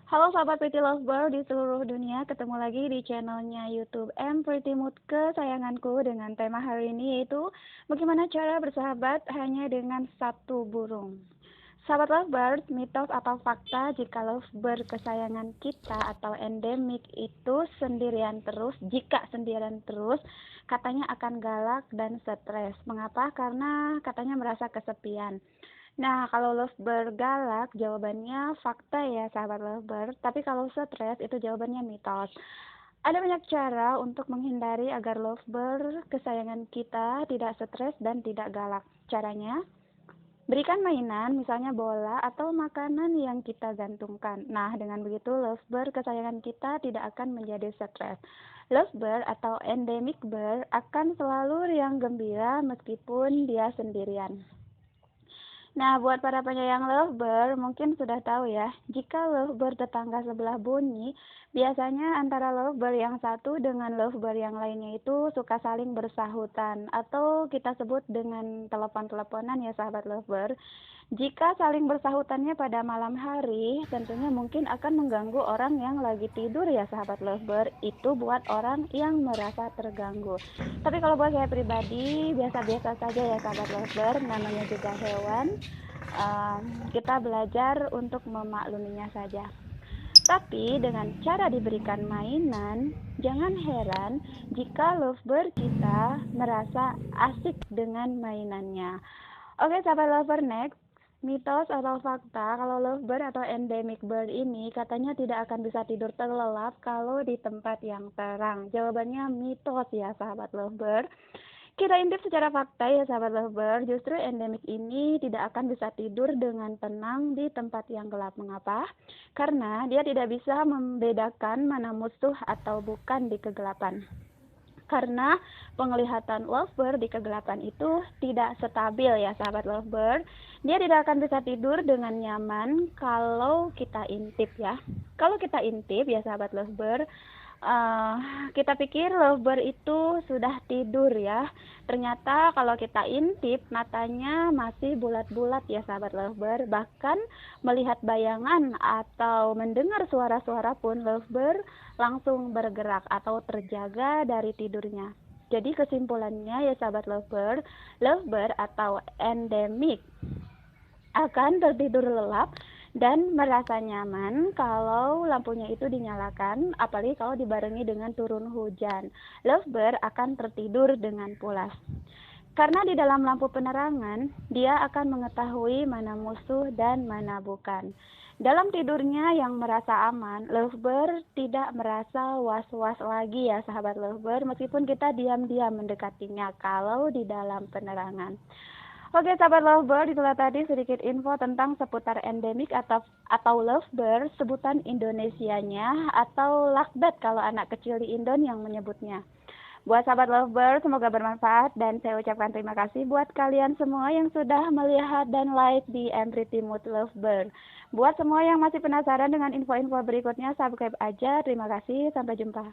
Halo sahabat Pretty Lover di seluruh dunia, ketemu lagi di channelnya YouTube M Pretty Mood kesayanganku dengan tema hari ini yaitu bagaimana cara bersahabat hanya dengan satu burung. Sahabat lovebird, mitos atau fakta jika lovebird kesayangan kita atau endemik itu jika sendirian terus, katanya akan galak dan stres. Mengapa? Karena katanya merasa kesepian. Nah, kalau lovebird galak, jawabannya fakta ya sahabat lovebird. Tapi kalau stres, itu jawabannya mitos. Ada banyak cara untuk menghindari agar lovebird kesayangan kita tidak stres dan tidak galak. Caranya, berikan mainan, misalnya bola atau makanan yang kita gantungkan. Nah, dengan begitu lovebird kesayangan kita tidak akan menjadi stres. Lovebird atau endemic bird akan selalu riang gembira meskipun dia sendirian. Nah, buat para penyayang lovebird, mungkin sudah tahu ya, jika lovebird tetangga sebelah bunyi, biasanya antara lovebird yang satu dengan lovebird yang lainnya itu suka saling bersahutan, atau kita sebut dengan telepon-teleponan ya sahabat lovebird. Jika saling bersahutannya pada malam hari, tentunya mungkin akan mengganggu orang yang lagi tidur ya sahabat lovebird. Itu buat orang yang merasa terganggu. Tapi kalau buat saya pribadi, biasa-biasa saja ya sahabat lovebird, namanya juga hewan. Kita belajar untuk memakluminya saja. Tapi dengan cara diberikan mainan, jangan heran jika lovebird kita merasa asik dengan mainannya. Oke sahabat lover, next. Mitos atau fakta kalau lovebird atau endemic bird ini katanya tidak akan bisa tidur terlelap kalau di tempat yang terang. Jawabannya mitos ya sahabat lovebird. Kita intip secara fakta ya sahabat lovebird, justru endemik ini tidak akan bisa tidur dengan tenang di tempat yang gelap. Mengapa? Karena dia tidak bisa membedakan mana musuh atau bukan di kegelapan. Karena penglihatan lovebird di kegelapan itu tidak stabil ya sahabat lovebird. Dia tidak akan bisa tidur dengan nyaman kalau kita intip ya. Kalau kita intip ya sahabat lovebird, kita pikir lovebird itu sudah tidur ya. Ternyata kalau kita intip matanya masih bulat-bulat ya sahabat lovebird. Bahkan melihat bayangan atau mendengar suara-suara pun lovebird langsung bergerak atau terjaga dari tidurnya. Jadi kesimpulannya ya sahabat lovebird, lovebird atau endemik akan tertidur lelap dan merasa nyaman kalau lampunya itu dinyalakan, apalagi kalau dibarengi dengan turun hujan. Lovebird akan tertidur dengan pulas. Karena di dalam lampu penerangan, dia akan mengetahui mana musuh dan mana bukan. Dalam tidurnya yang merasa aman, lovebird tidak merasa was-was lagi ya sahabat lovebird, meskipun kita diam-diam mendekatinya kalau di dalam penerangan. Oke sahabat lovebird, itulah tadi sedikit info tentang seputar endemik atau lovebird, sebutan Indonesianya atau lakbat kalau anak kecil di Indon yang menyebutnya. Buat sahabat lovebird, semoga bermanfaat dan saya ucapkan terima kasih buat kalian semua yang sudah melihat dan like di Pretty Mood Lovebird. Buat semua yang masih penasaran dengan info-info berikutnya, subscribe aja. Terima kasih, sampai jumpa.